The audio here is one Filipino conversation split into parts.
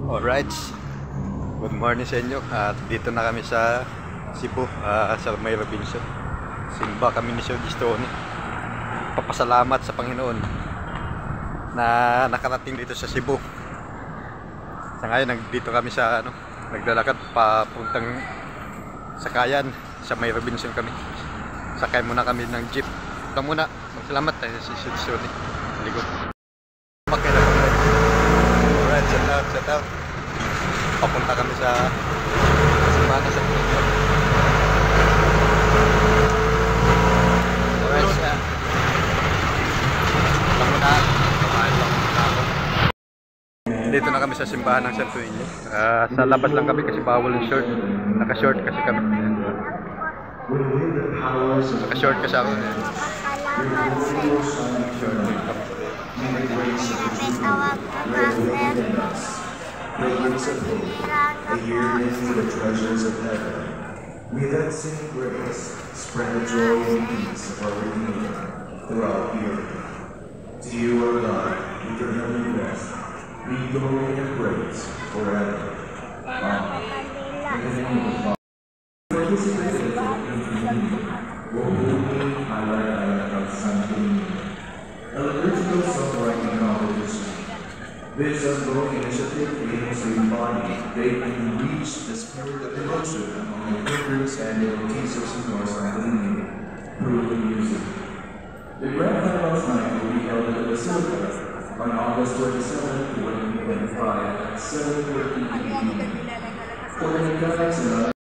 Alright, good morning sa inyo. At dito na kami sa Cebu, sa May Robinson. Simba kami ni Sir Gistoni. Papasalamat sa Panginoon na nakarating dito sa Cebu. Sa ngayon, dito kami sa naglalakad papuntang Sakayan. Sa May Robinson kami. Sakay muna kami ng jeep. Ito muna, magsalamat tayo sa Sir Gistoni. Likod. Alright, shout out. Papunta kami sa simbahan sa Panginoon. Alright, dito na kami sa simbahan ng Santo Niño. Sa labas lang kami kasi bawal yung short. Naka-short kasi kami. Naka-short kasi ako. A year into the treasures of heaven. May that same grace spread the joy and peace of our Redeemer throughout the earth. To you, O God, with your heavenly rest, be glory and praise forever. Amen. In the name of God. Participate in the communion. Holy Highlight of Santo Niño. A liturgical songwriting competition. This ongoing initiative aims to embody, date, and reach the spirit of devotion among the pilgrims and devotees of Signor Santo Niño through the music. The grand final night will be held at the Basilica on August 27, 2025 at 7:30 p.m. For the mechanics and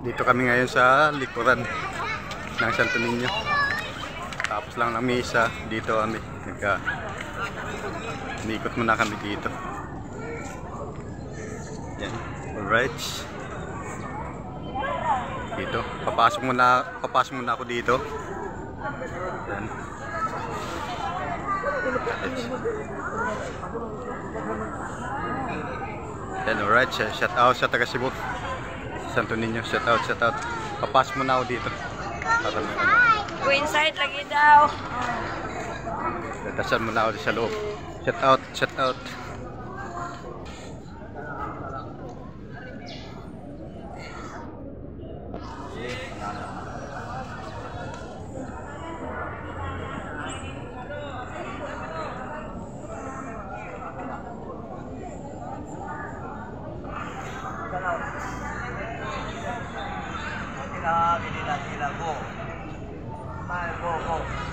dito kami ngayon sa likuran ng Santo Niño. Tapos lang ng misa, dito kami umikot muna kami dito. Yan. Alright. Dito, papasok muna ako dito. Yan. Yan, alright. Shout out sa taga Cebu. Santo Niño, shout out. Papasok muna ako dito. Go inside lagi daw. Dasal muna ako sa loob. Shout out. Go.